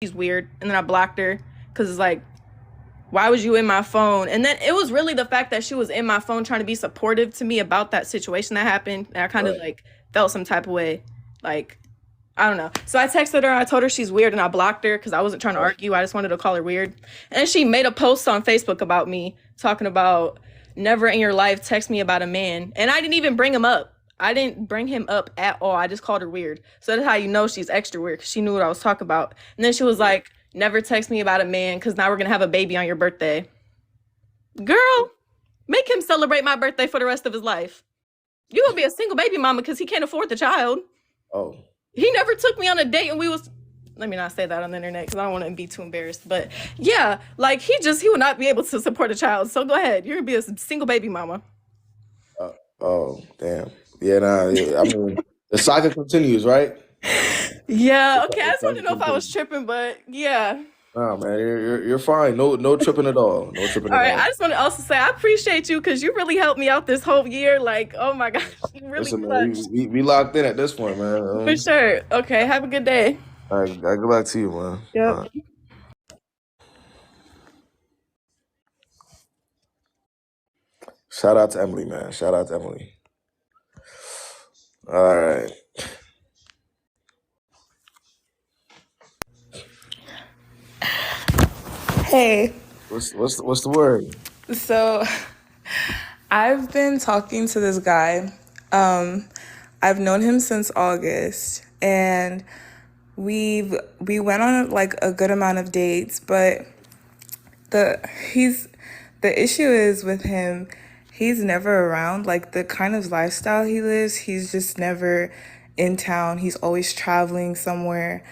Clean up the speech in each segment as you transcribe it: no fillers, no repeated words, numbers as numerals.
she's weird, and then I blocked her because it's like, why was you in my phone? And then it was really the fact that she was in my phone trying to be supportive to me about that situation that happened, and I kind of Right. like felt some type of way, like I don't know. So I texted her. I told her she's weird, and I blocked her because I wasn't trying to Right. argue. I just wanted to call her weird. And she made a post on Facebook about me, talking about never in your life text me about a man, and I didn't even bring him up. I didn't bring him up at all. I just called her weird. So that's how you know she's extra weird, because she knew what I was talking about. And then she was like, "Never text me about a man, because now we're gonna have a baby on your birthday." Girl, make him celebrate my birthday for the rest of his life. You gonna be a single baby mama because he can't afford the child. Oh. He never took me on a date, and we was, let me not say that on the internet because I don't want to be too embarrassed. But yeah, like he would not be able to support a child. So go ahead, you're gonna be a single baby mama. Oh, damn. Yeah, nah. Yeah, I mean, the saga continues, right? Yeah, okay. I The just wanted saga to know if I was continues. tripping, but yeah. Nah, man, you're fine. No tripping at all. No tripping All at right. I all. just want to also say I appreciate you because you really helped me out this whole year. Like, oh my gosh, you really Listen, man, clutched. we locked in at this point, man. For sure. Okay. Have a good day. I go back to you, man. Yep. Shout out to Emily, man. Shout out to Emily. All right. Hey, What's the word? so I've been talking to this guy. I've known him since August, and we went on like a good amount of dates, but the he's the issue is with him, he's never around. Like the kind of lifestyle he lives, he's just never in town. He's always traveling somewhere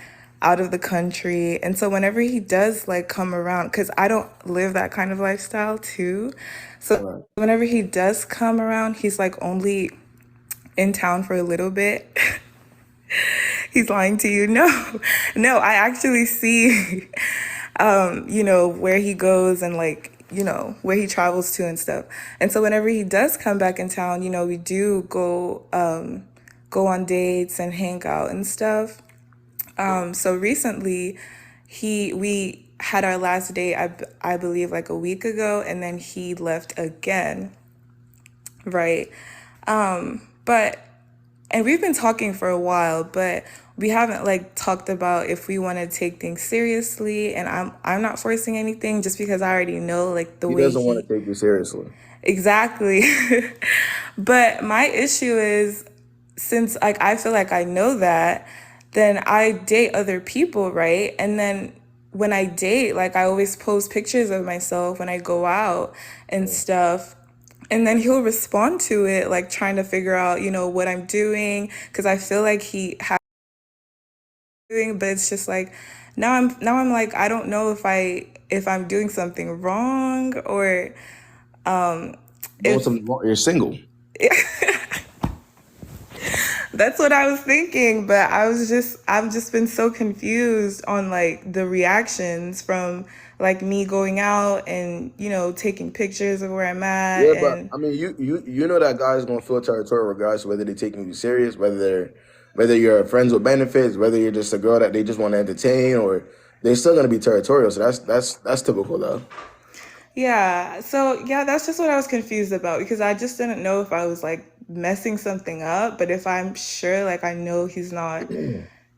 out of the country. And so whenever he does like come around, because I don't live that kind of lifestyle too. So Right. whenever he does come around, he's like only in town for a little bit. He's lying to you. No, no, I actually see, where he goes and like, where he travels to and stuff. And so whenever he does come back in town, we do go on dates and hang out and stuff. So recently, we had our last date, I believe, like a week ago, and then he left again, right? But and we've been talking for a while, but we haven't like talked about if we want to take things seriously. And I'm not forcing anything just because I already know like the He way doesn't want he to take you seriously. exactly. But my issue is since like I feel like I know that, then I date other people, right? And then when I date, like I always post pictures of myself when I go out and Mm. stuff. And then he'll respond to it, like trying to figure out, what I'm doing, because I feel like he has doing, but it's just like now I'm like I don't know if I'm doing something wrong or Doing if something wrong. You're single. that's what I was thinking, but I've just been so confused on like the reactions from like me going out and taking pictures of where I'm at Yeah, but and I mean, you know that guys gonna feel territorial regardless of whether they're taking you serious, whether you're friends with benefits, whether you're just a girl that they just want to entertain, or they're still gonna be territorial. So that's typical though. yeah. So yeah, that's just what I was confused about because I just didn't know if I was like messing something up, but if I'm sure like I know he's not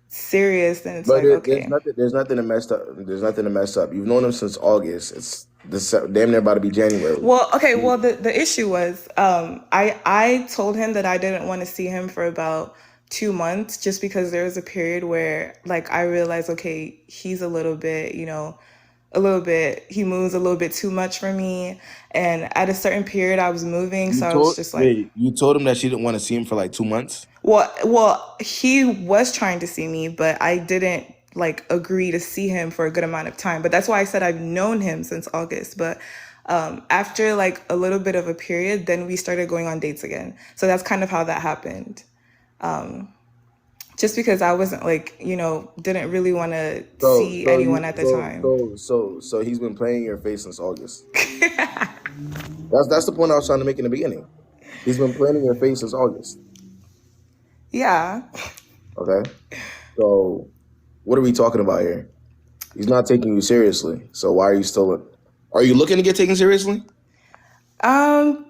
serious, then it's But like there's okay. nothing to mess up. There's nothing to mess up. You've known him since August. It's this damn near about to be January. Well, okay, well the issue was I told him that I didn't want to see him for about 2 months just because there was a period where like I realized okay, he's a little bit, he moves a little bit too much for me. And at a certain period I was moving, so I was just like You told him that she didn't want to see him for like 2 months. he was trying to see me, but I didn't like agree to see him for a good amount of time. But that's why I said I've known him since August. But after like a little bit of a period, then we started going on dates again. So that's kind of how that happened. Just because I wasn't like, didn't really want to So see so anyone you at the time. so he's been playing in your face since August. That's the point I was trying to make in the beginning. He's been playing in your face since August. Yeah. Okay. So what are we talking about here? He's not taking you seriously. So why are you still? Are you looking to get taken seriously? Um,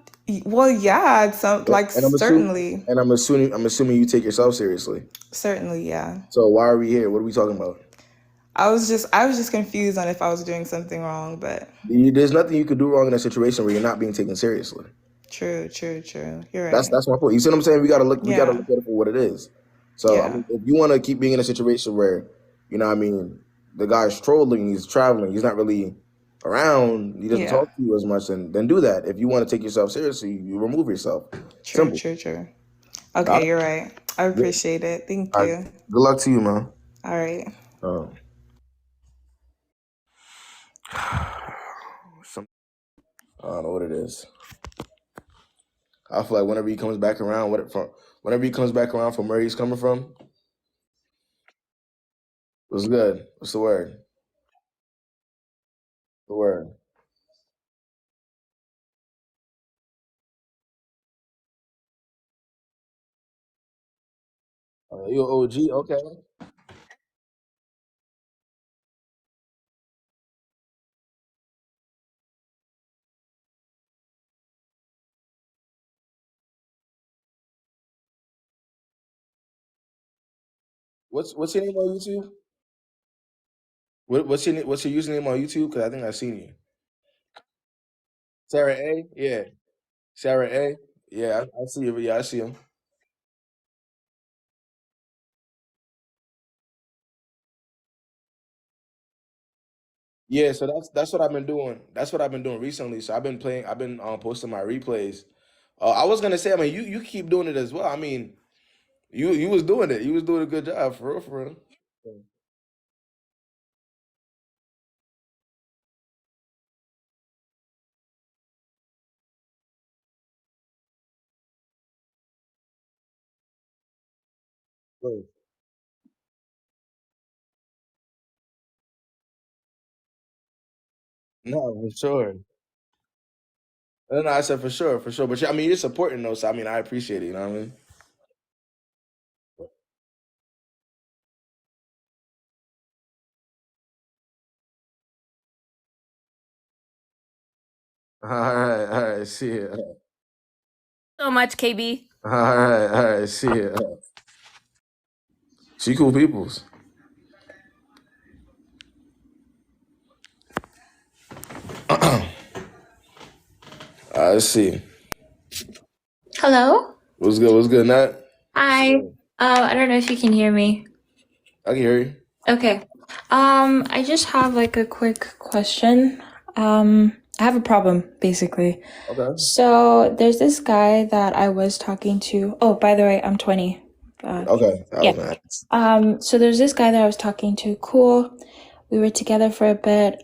well, yeah, some Yeah. like And I'm assuming, certainly, I'm assuming you take yourself seriously. certainly, yeah. So why are we here? What are we talking about? I was just confused on if I was doing something wrong, but There's nothing you could do wrong in a situation where you're not being taken seriously. true, true, true. You're That's right. that's my point. You see what I'm saying? We gotta Yeah, look at it for what it is. So I yeah, mean, if you want to keep being in a situation where, what I mean, the guy's trolling, he's traveling, he's not really around, he doesn't yeah. talk to you as much, then do that. If you want to take yourself seriously, you remove yourself. True, Simple. true, true. All Okay, right. you're right. I Good. appreciate it. Thank All right. you. Good luck to you, man. All right. Um, some, I don't know what it is. I feel like whenever he comes back around, whenever he comes back around from where he's coming from, what's good? What's the word? The word. You OG? Okay. What's your name on YouTube? What's your username on YouTube? Because I think I've seen you. Sarah A. Yeah, Sarah A. Yeah, I see you. Yeah, I see him. Yeah, so that's what I've been doing. That's what I've been doing recently. So I've been playing. I've been posting my replays. I was gonna say, I mean, you keep doing it as well. I mean, you was doing it. You was doing a good job for real, for real. Good. No, for sure. No, I said for sure, for sure. But I mean, you're supporting those. So, I mean, I appreciate it. You know what I mean? All right. See it. So much, KB. All right. See it. She cool peoples. Let's see. Hello? What's good? What's good, Nat? What's Hi. good? I don't know if you can hear me. I can hear you. Okay. I just have like a quick question. I have a problem basically. Okay. So there's this guy that I was talking to. Oh, by the way, I'm 20. Okay. That Yeah. was nice. So there's this guy that I was talking to. Cool. We were together for a bit.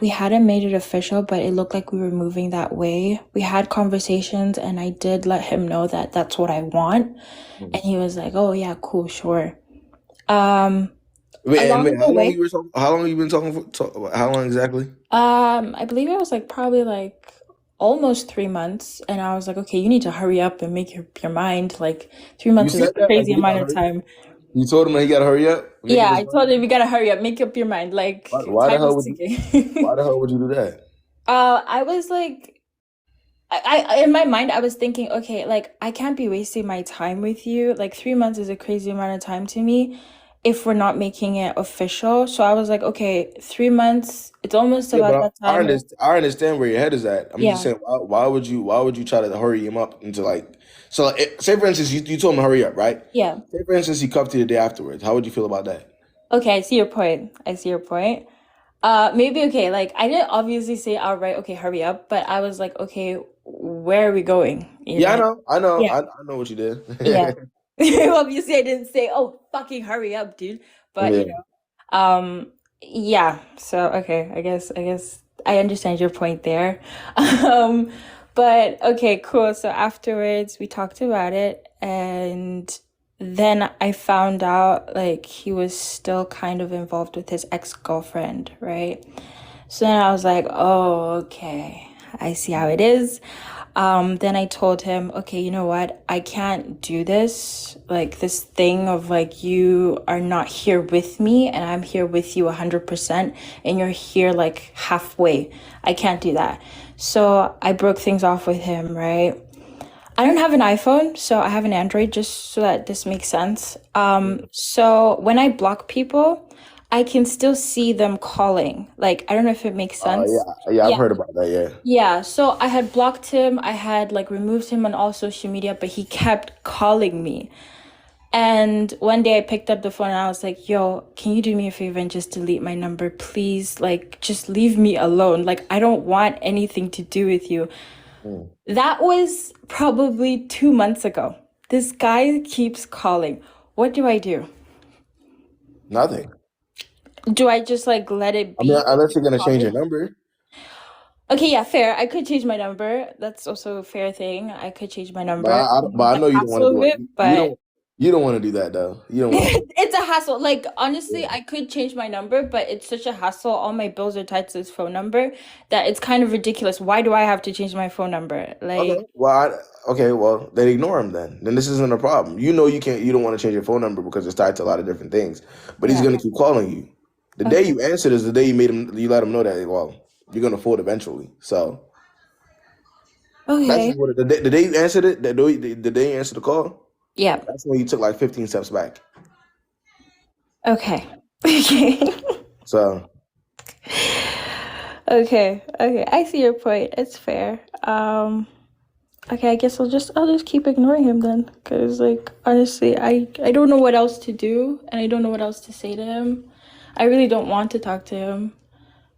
We hadn't made it official, but it looked like we were moving that way. We had conversations, and I did let him know that that's what I want. And he was like, "Oh yeah, cool, sure." Um, Wait, along the how long way, you were talking? How long you been talking for? How long exactly? I believe it was like probably like almost 3 months, and I was like, "Okay, you need to hurry up and make your mind." Like three You months is said a that? Like crazy he got amount of hurry? time. You told him that he got to hurry up, make up Yeah, his I told mind. him you gotta hurry up, make up your mind. Like Why the time hell is would you? Why ticking. the hell would you do that? I was like, in my mind, I was thinking, okay, like I can't be wasting my time with you. Like 3 months is a crazy amount of time to me if we're not making it official. So I was like, okay, 3 months, it's almost Yeah, about but that time where, I understand where your head is at. I'm just yeah, saying, why would you try to hurry him up into like, so like, say for instance, you told him to hurry up, right? yeah. Say for instance, he cuffed you the day afterwards. How would you feel about that? Okay, I see your point. I see your point. Maybe okay, like I didn't obviously say outright, okay, hurry up, but I was like, okay, where are we going? You Yeah, know? Yeah. I know what you did. Yeah. Obviously, I didn't say, "Oh, fucking hurry up, dude." But Yeah. yeah. So okay, I guess I understand your point there. Um, but okay, cool. So afterwards, we talked about it, and then I found out like he was still kind of involved with his ex-girlfriend, right? So then I was like, "Oh, okay. I see how it is." Then I told him, okay, you know what? I can't do this. Like this thing of like you are not here with me and I'm here with you 100% and you're here like halfway. I can't do that. So I broke things off with him, right? I don't have an iPhone, so I have an Android just so that this makes sense. So when I block people, I can still see them calling. Like, I don't know if it makes sense. Yeah, I've Yeah. heard about that. Yeah. Yeah, so I had blocked him. I had like removed him on all social media, but he kept calling me. And one day I picked up the phone and I was like, yo, can you do me a favor and just delete my number, please? Like, just leave me alone. Like, I don't want anything to do with you. Mm. That was probably 2 months ago. This guy keeps calling. What do I do? Nothing. Do I just like let it I mean, be? unless you're gonna change your Calling? number. Okay, yeah, fair. I could change my number. That's also a fair thing. I could change my number. But I The know you don't want to hassle of do it. it, but You don't want to do that though. You don't want to. it's a hassle. Like honestly, Yeah. I could change my number, but it's such a hassle. All my bills are tied to this phone number that it's kind of ridiculous. Why do I have to change my phone number? Okay. Like, Well, then ignore him then. Then this isn't a problem. You know you can't. You don't want to change your phone number because it's tied to a lot of different things. But he's yeah. gonna keep calling you. The day you answered is the day you made him. You let him know that you're gonna fold eventually. So that's Okay. just what the day you answered it. The day you answered the call. Yeah. That's when you took like 15 steps back. Okay. Okay. So Okay. Okay. I see your point. It's fair. Okay, I guess I'll just keep ignoring him then, because like honestly, I don't know what else to do, and I don't know what else to say to him. I really don't want to talk to him.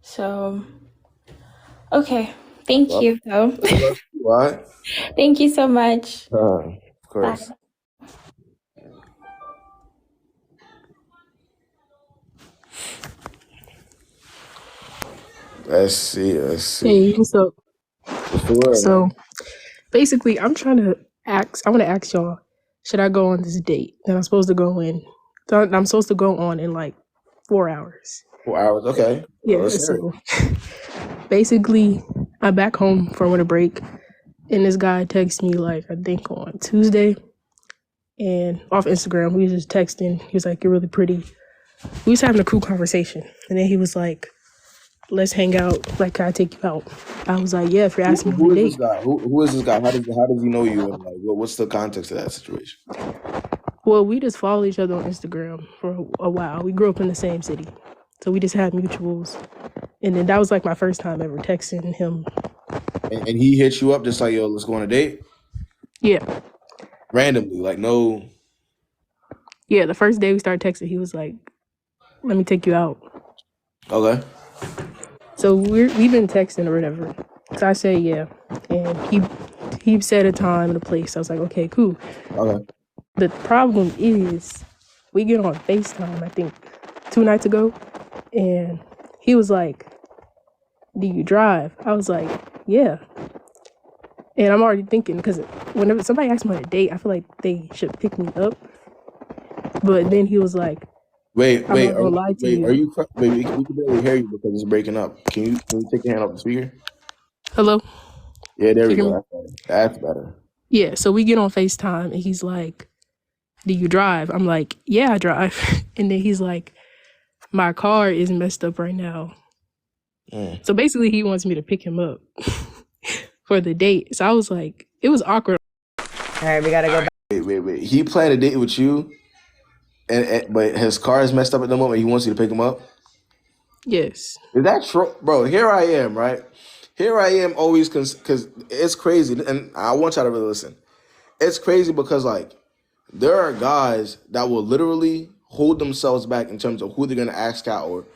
So, okay. Thank well, you though. what? Thank you so much. Of Bye. course. Let's see. Let's see. Hey, what's up? What's the word, So man? basically, I want to ask y'all, should I go on this date that I'm supposed to go in? That I'm supposed to go on in like 4 hours. 4 hours. Okay. Well, Yeah, let's hear it. so basically, I'm back home for winter break, and this guy texts me like, I think on Tuesday, and off Instagram, we was just texting. He was like, "You're really pretty." We was having a cool conversation, and then he was like, "Let's hang out. Like, can I take you out?" I was like, "Yeah, if you're asking me Who on a is this date." guy? Who is this guy? How does he know you? And like, what's the context of that situation? Well, we just follow each other on Instagram for a while. We grew up in the same city. So we just had mutuals. And then that was like my first time ever texting him. And he hits you up just like, yo, let's go on a date Yeah. randomly, like no. Yeah, the first day we started texting, he was like, "Let me take you out." Okay. So we've been texting or whatever. So I said, yeah. And he said a time and a place. I was like, okay, cool. Okay. The problem is we get on FaceTime, I think 2 nights ago. And he was like, "Do you drive?" I was like, "Yeah." And I'm already thinking, because whenever somebody asks me on a date, I feel like they should pick me up. But then he was like, Wait, "I'm not gonna lie to wait, you." are you? Wait, we can barely hear you because it's breaking up. Can you take your hand off the speaker? Hello? Yeah, there we Can you hear me? go. That's better. That's better. Yeah, so we get on FaceTime and he's like, "Do you drive?" I'm like, "Yeah, I drive." And then he's like, "My car is messed up right now." Mm. So basically he wants me to pick him up for the date. So I was like, it was awkward. All right, we gotta go back. Wait. He planned a date with you, but his car is messed up at the moment. He wants you to pick him up. Yes. Is that true, bro? Here I am, right? Here I am always because it's crazy, and I want y'all to really listen. It's crazy because like there are guys that will literally hold themselves back in terms of who they're gonna ask out,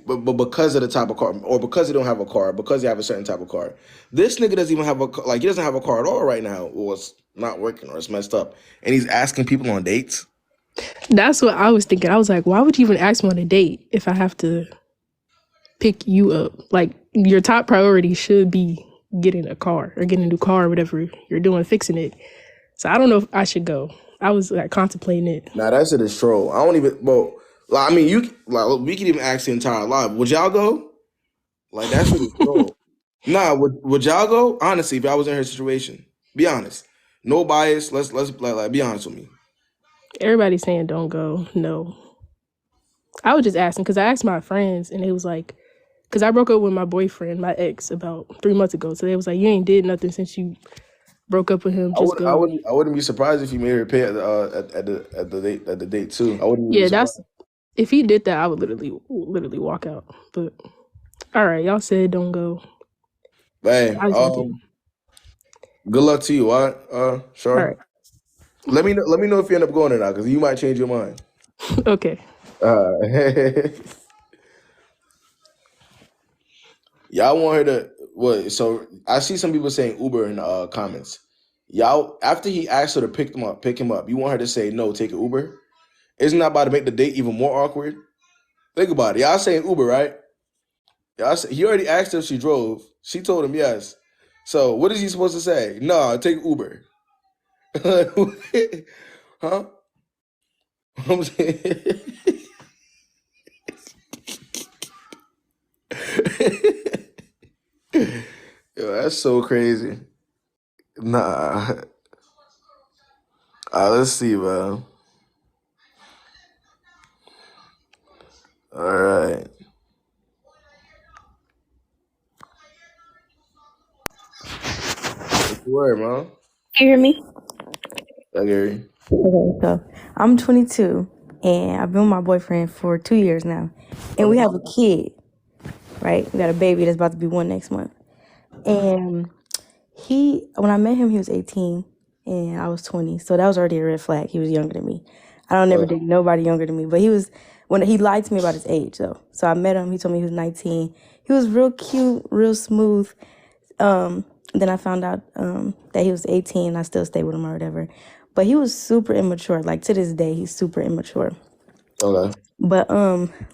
but because of the type of car, or because they don't have a car, because they have a certain type of car. This nigga doesn't even have he doesn't have a car at all right now, or it's not working, or it's messed up, and he's asking people on dates. That's what I was thinking. I was like, why would you even ask me on a date if I have to pick you up? Like, your top priority should be getting a car or getting a new car or whatever you're doing, fixing it. So I don't know if I should go. I was like contemplating it. Nah, that shit is troll. I don't even. Well, like, I mean, we could even ask the entire live. Would y'all go? Like that shit is troll. Nah, would y'all go? Honestly, if I was in her situation, be honest. No bias. Let's like be honest with me. Everybody's saying don't go. No. I was just asking because I asked my friends and they was like, because I broke up with my boyfriend, my ex, about 3 months ago. So they was like, you ain't did nothing since you broke up with him. I Just would I go. wouldn't I wouldn't be surprised if you made her pay at the date too. I wouldn't be Yeah, surprised. that's if he did that, I would literally walk out. But all right, y'all said don't go. Hey, I just want to. good luck to you. All right, All sure. right, Let me know if you end up going or not, because you might change your mind. okay. Uh, y'all want her to what? So I see some people saying Uber in the comments. Y'all, after he asked her to pick him up, you want her to say no, take an Uber? Isn't that about to make the date even more awkward? Think about it. Y'all saying Uber, right? He already asked her if she drove. She told him yes. So what is he supposed to say? No, take Uber. Huh? I'm saying. Yo, that's so crazy. Nah. Let's see, man. All right. What's the word, man? You hear me? I Gary. Okay, so I'm 22 and I've been with my boyfriend for 2 years now. And we Okay. have a kid, right? We got a baby that's about to be 1 next month. And when I met him, he was 18 and I was 20. So that was already a red flag. He was younger than me. I don't never Uh, date nobody younger than me, but when he lied to me about his age though. So I met him, he told me he was 19. He was real cute, real smooth. Then I found out that he was 18. I still stayed with him or whatever. But he was super immature. Like to this day, he's super immature. okay. But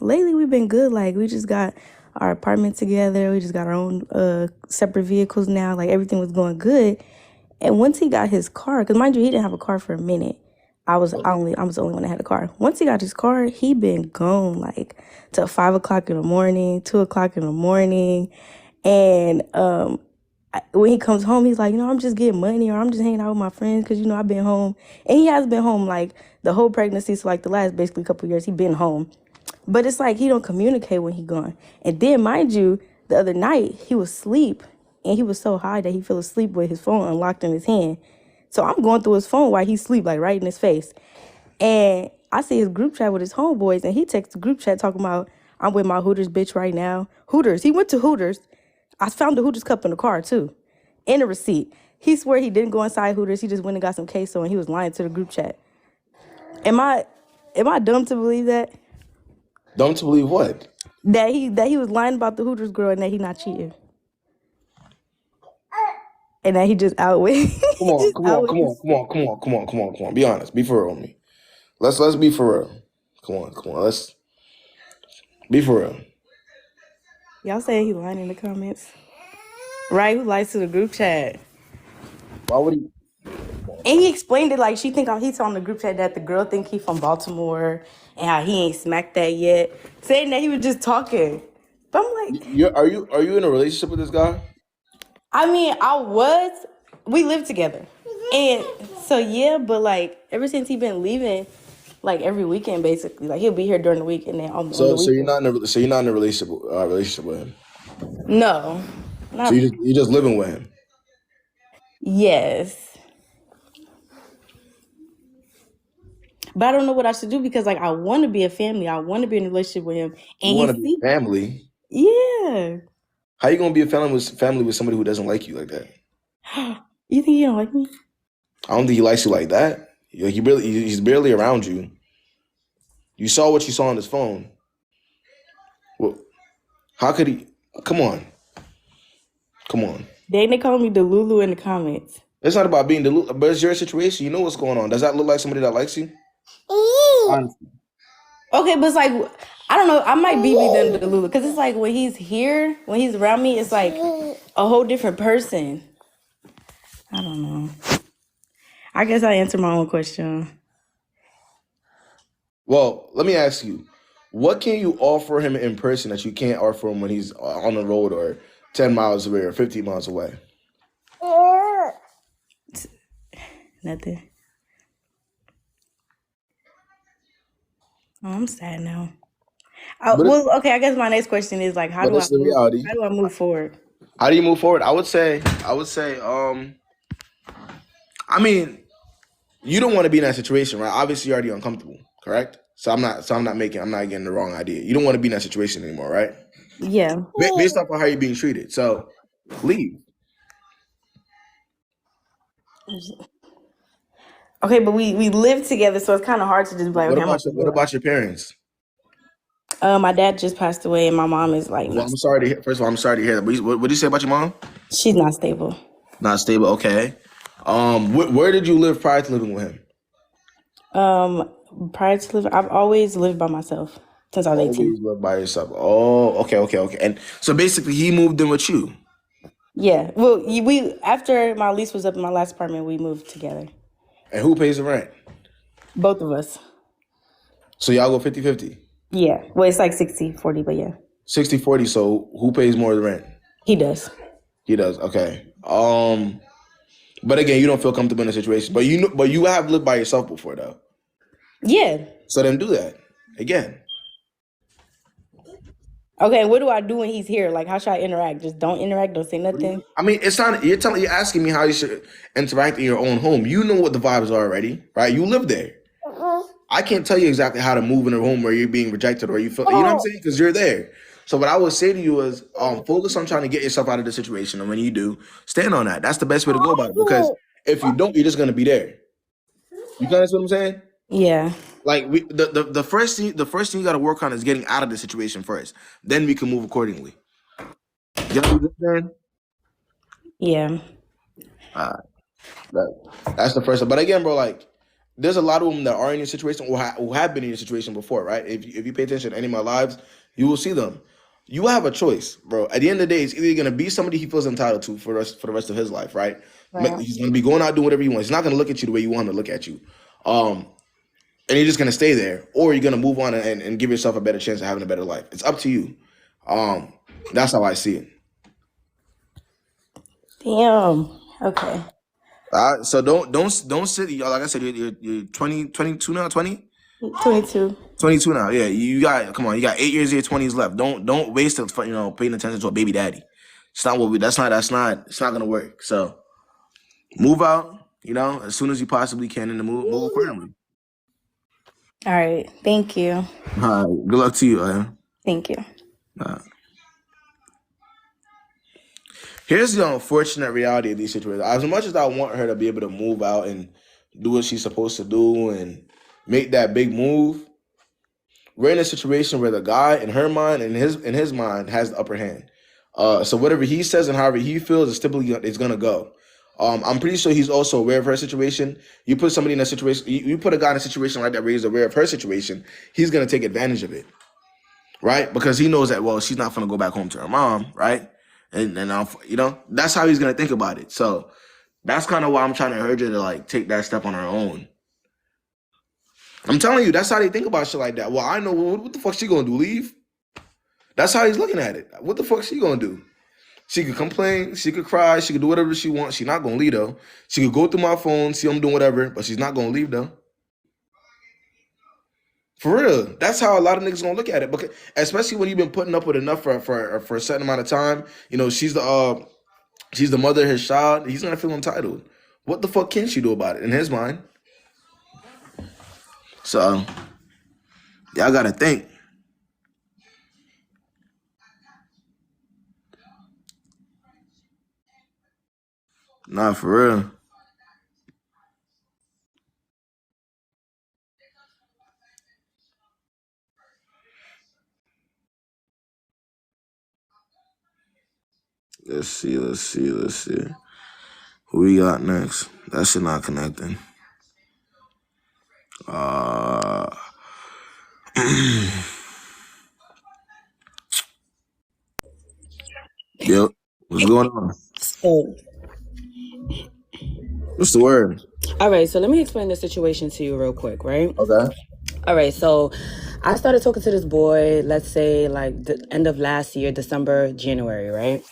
lately we've been good. Like we just got our apartment together. We just got our own separate vehicles now. Like everything was going good. And once he got his car, because mind you, he didn't have a car for a minute. I was the only one that had a car. Once he got his car, he been gone like till 5 o'clock in the morning, 2 o'clock in the morning, and when he comes home, he's like, I'm just getting money or I'm just hanging out with my friends because I've been home, and he has been home like the whole pregnancy. So like the last basically couple of years, he been home, but it's like he don't communicate when he gone. And then mind you, the other night he was asleep and he was so high that he fell asleep with his phone unlocked in his hand. So I'm going through his phone while he sleep, like right in his face. And I see his group chat with his homeboys, and he texts the group chat talking about, I'm with my Hooters bitch right now. Hooters. He went to Hooters. I found the Hooters cup in the car too, and a receipt. He swear he didn't go inside Hooters. He just went and got some queso, and he was lying to the group chat. Am I dumb to believe that? Dumb to believe what? That he was lying about the Hooters girl and that he not cheating, and that he just out with Come he on, just come out on, with come on, his come on, come on, come on, come on, come on. Be honest. Be for real with me. Let's be for real. Come on. Let's be for real. Y'all saying he lying in the comments, right? Who lies to the group chat? Why would he? And he explained it like he's on the group chat that the girl think he from Baltimore and how he ain't smacked that yet, saying that he was just talking. But I'm like, Are you in a relationship with this guy? I mean, we live together. And so yeah, but like ever since he been leaving, like every weekend basically, like he'll be here during the week and then on the So you're weekend. not in a relationship with him. No, So not you just living with him. yes. But I don't know what I should do because like I want to be a family. I want to be in a relationship with him, You and want to he's be family. yeah. How you gonna be a family with somebody who doesn't like you like that? You think he don't like me? I don't think he likes you like that. Like he's barely around you. You saw what you saw on his phone. Well, how could he? Come on, come on. They call me the Lulu in the comments. It's not about being deluded, but it's your situation. You know what's going on. Does that look like somebody that likes you? Honestly. Okay, but it's like I don't know. I might be the Lulu because it's like when he's here, when he's around me, it's like a whole different person. I don't know. I guess I answered my own question. Well, let me ask you, what can you offer him in person that you can't offer him when he's on the road or 10 miles away or 50 miles away? Nothing. Oh, I'm sad now. But Well, okay. I guess my next question is like, how but do I it's the move? reality. How do I move forward? How do you move forward? I mean, you don't want to be in that situation, right? Obviously, you're already uncomfortable, correct? I'm not getting the wrong idea. You don't want to be in that situation anymore, right? Yeah. Based off of how you're being treated. So leave. Okay, but we live together, so it's kind of hard to just be like, okay, I'm about to What go. about your parents? My dad just passed away, and my mom is like, Well, I'm sorry to hear. First of all, I'm sorry to hear that. What did you say about your mom? she's not stable. Not stable. Okay. Where did you live prior to living with him? Prior to living, I've always lived by myself since I was 18. Always lived by yourself. Oh, okay. And so basically, he moved in with you. Yeah. Well, we after my lease was up in my last apartment, we moved together. And who pays the rent? Both of us. So y'all go 50-50? Yeah. Well, it's like 60-40, but yeah. 60-40. So who pays more of the rent? He does. He does. Okay. But again, you don't feel comfortable in the situation. But you have lived by yourself before, though. Yeah. So then do that again. Okay, what do I do when he's here? Like, how should I interact? Just don't interact, don't say nothing. I mean, it's not. You're asking me how you should interact in your own home. You know what the vibes are already, right? You live there. I can't tell you exactly how to move in a home where you're being rejected or you feel. You know what I'm saying? Because you're there. So what I would say to you is, focus on trying to get yourself out of the situation, and when you do, stand on that. That's the best way to go about it. Because if you don't, you're just gonna be there. You understand what I'm saying? Yeah. Like the first thing you got to work on is getting out of the situation first. Then we can move accordingly. You know what I'm saying? Yeah. That's the first. But again, bro, like there's a lot of them that are in your situation or who have been in your situation before, right? If you pay attention to any of my lives, you will see them. You have a choice, bro. At the end of the day, it's either gonna be somebody he feels entitled to for the rest of his life, right? Right. He's gonna be going out doing whatever he wants. He's not gonna look at you the way you want him to look at you. And you're just gonna stay there, or you're gonna move on and give yourself a better chance of having a better life. It's up to you. That's how I see it. Damn. Okay. So don't sit. Like I said, you're 22 now, 20? 22. 22 now. Yeah, you got 8 years of your 20s left. Don't waste it for paying attention to a baby daddy. It's not it's not gonna work. So move out, as soon as you possibly can, and move accordingly. All right. Thank you. All right. Good luck to you. Thank you. Here's the unfortunate reality of these situations. As much as I want her to be able to move out and do what she's supposed to do and make that big move, we're in a situation where the guy, in her mind and in his mind, has the upper hand. So whatever he says and however he feels is typically it's gonna go. I'm pretty sure he's also aware of her situation. You put somebody in a situation, you put a guy in a situation like that where he's aware of her situation, he's gonna take advantage of it, right? Because he knows that, well, she's not gonna go back home to her mom, right? And that's how he's gonna think about it. So that's kind of why I'm trying to urge her to like take that step on her own. I'm telling you, that's how they think about shit like that. Well, I know what the fuck she gonna do, leave? That's how he's looking at it. What the fuck she gonna do? She could complain, she could cry, she could do whatever she wants. She's not gonna leave though. She could go through my phone, see I'm doing whatever, but she's not gonna leave though. For real, that's how a lot of niggas gonna look at it. Because especially when you've been putting up with enough for a certain amount of time. She's the mother of his child. He's gonna feel entitled. What the fuck can she do about it in his mind? So y'all gotta think. Nah, for real. Let's see. Who we got next? That shit not connecting. Yo, what's going on? Oh, What's the word? all right, so let me explain the situation to you real quick, right? Okay. All right, so I started talking to this boy, let's say like the end of last year, December, January, right?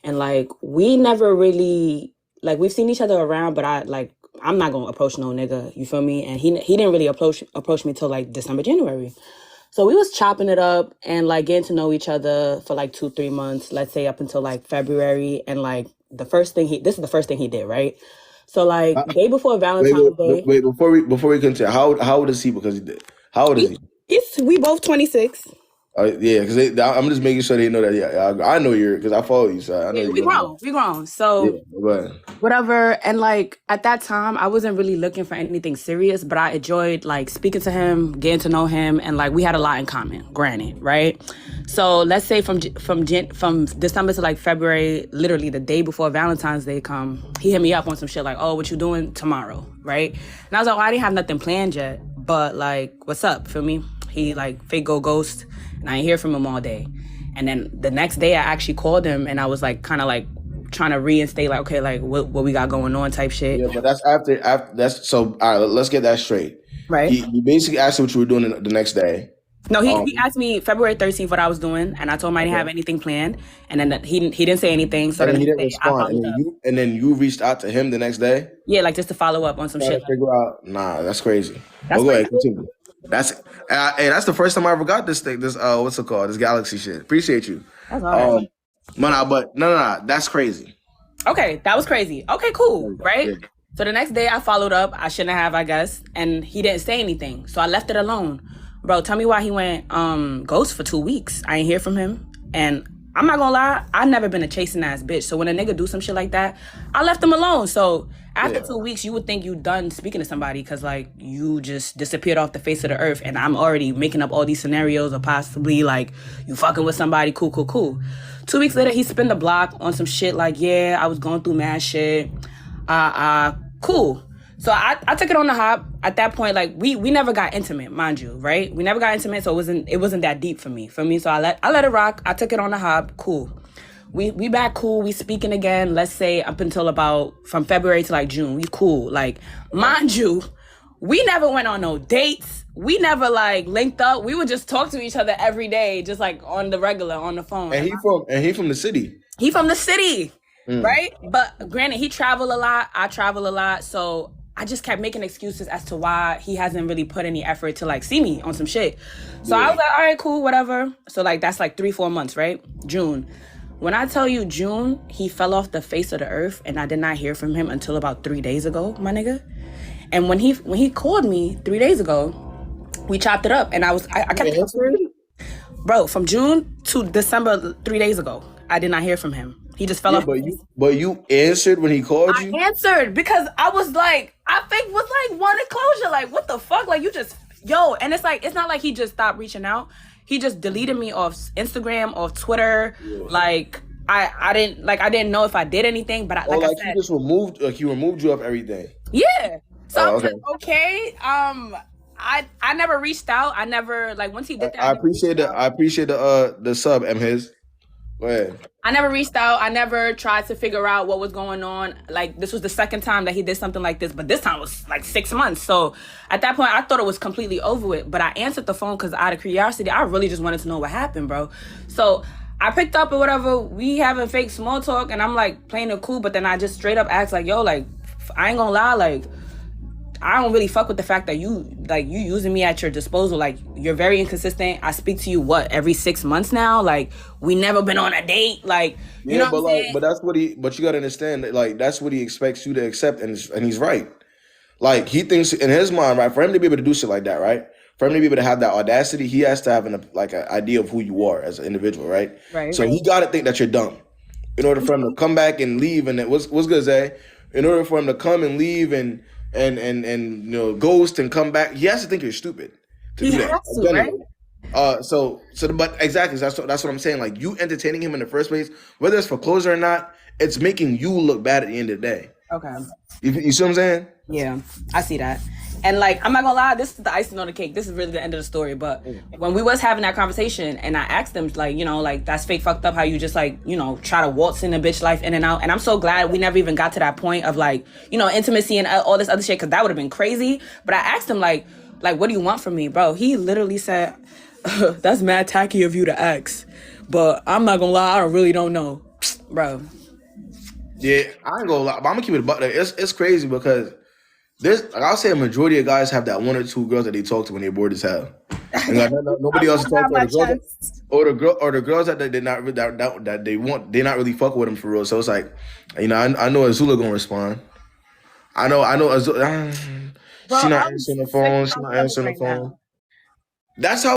and like we never really like we've seen each other around, but I'm not gonna approach no nigga. You feel me? And he didn't really approach me till like December, January. So we was chopping it up and like getting to know each other for like 2-3 months, let's say up until like February. And like this is the first thing he did, right? So like day before Wait, Valentine's Day. wait, before we continue, how old is he? Because he did. How old is he? We both 26. Yeah, because I'm just making sure they know that. Yeah, I know you're because I follow you, so I know Yeah, you. we grown. So Yeah, but whatever. And like at that time, I wasn't really looking for anything serious, but I enjoyed like speaking to him, getting to know him, and like we had a lot in common. Granted, right? So let's say from December to like February, literally the day before Valentine's Day come, he hit me up on some shit like, "Oh, what you doing tomorrow?" Right? And I was like, "Well, I didn't have nothing planned yet, but like, what's up?" Feel me? He like fake go ghost, and I ain't hear from him all day. And then the next day, I actually called him, and I was like, kind of like trying to reinstate, like, okay, like what we got going on, type shit. yeah, but that's after that's so. All right, let's get that straight. Right. He basically asked you what you were doing the next day. No, he asked me February 13th what I was doing, and I told him I didn't have anything planned, and then he didn't say anything. So And the then he next didn't day, I respond, followed up. and then you reached out to him the next day. Yeah, like just to follow up on some Trying shit. to figure out. Nah, that's crazy. That's Go ahead, crazy. continue. That's hey, that's the first time I ever got this thing. This what's it called? This Galaxy shit. Appreciate you. That's all right. But no, that's crazy. Okay, that was crazy. Okay, cool, right? Yeah. So the next day I followed up. I shouldn't have, I guess, and he didn't say anything. So I left it alone. Bro, tell me why he went ghost for 2 weeks. I ain't hear from him. And I'm not gonna lie, I've never been a chasing ass bitch. So when a nigga do some shit like that, I left him alone. So after 2 weeks, you would think you done speaking to somebody because like you just disappeared off the face of the earth, and I'm already making up all these scenarios of possibly like you fucking with somebody, cool. 2 weeks later, he spin the block on some shit like, yeah, I was going through mad shit. Cool. So I took it on the hop. At that point, like we never got intimate, mind you, right? We never got intimate, so it wasn't that deep for me. So I let it rock. I took it on the hop. Cool. We back cool. We speaking again. Let's say up until about from February to like June. We cool. Like mind you, we never went on no dates. We never like linked up. We would just talk to each other every day, just like on the regular, on the phone. And he from the city. He from the city, right? But granted, he travel a lot. I travel a lot, so I just kept making excuses as to why he hasn't really put any effort to like see me on some shit. So I was like, all right, cool, whatever. So like that's like 3-4 months, right? June. When I tell you June, he fell off the face of the earth, and I did not hear from him until about 3 days ago, my nigga. And when he called me 3 days ago, we chopped it up, and I kept bro, from June to December 3 days ago, I did not hear from him. He just fell off. But you answered when he called you? I answered because I was like, I think was like wanted closure. Like, what the fuck? Like, you just, and it's like, it's not like he just stopped reaching out. He just deleted me off Instagram, off Twitter. Yeah. Like, I didn't know if I did anything, but I said, he just removed, he removed you off everything. Yeah. So I was okay. like, okay. I never reached out. I never, like, once he did that. I appreciate the sub, his. Go ahead. I never reached out. I never tried to figure out what was going on. Like, this was the second time that he did something like this, but this time was like 6 months. So at that point, I thought it was completely over with. But I answered the phone because out of curiosity, I really just wanted to know what happened, bro. So I picked up or whatever. We having fake small talk, and I'm like playing it cool. But then I just straight up asked, like, yo, like, I ain't gonna lie, like, I don't really fuck with the fact that you using me at your disposal. Like, you're very inconsistent. I speak to you every 6 months now. Like, we never been on a date. Like, you know what I'm saying? But that's what but you gotta understand that, like, that's what he expects you to accept, and he's right. Like, he thinks in his mind, right, for him to be able to do shit like that, right? For him to be able to have that audacity, he has to have an idea of who you are as an individual, right? Right. So he gotta think that you're dumb in order for him to come back and leave. And what's good, Zay? In order for him to come and leave and you know, ghost and come back, he has to think you're stupid to do that. Has to, right? But exactly, that's what I'm saying. Like, you entertaining him in the first place, whether it's for closure or not, it's making you look bad at the end of the day. Okay. You see what I'm saying? Yeah, I see that. And like, I'm not gonna lie, this is the icing on the cake. This is really the end of the story. But when we was having that conversation, and I asked them, like, you know, like, that's fake fucked up how you just, like, you know, try to waltz in a bitch life in and out. And I'm so glad we never even got to that point of, like, you know, intimacy and all this other shit, because that would have been crazy. But I asked him, like, what do you want from me, bro? He literally said, that's mad tacky of you to ask, but I'm not gonna lie, I really don't know. bro. Yeah, I ain't gonna lie, but I'm gonna keep it a buck. Like, it's crazy because there's like I'll say a majority of guys have that one or two girls that they talk to when they're bored as hell. And like, nobody else to talk to, or the girls or the girls that they not that they want, they not really fuck with them for real. So it's like, you know, I know Azula gonna respond. I know Azula. Bro, She not I'm answering the sick phone. of She not myself answering the right now. phone. That's how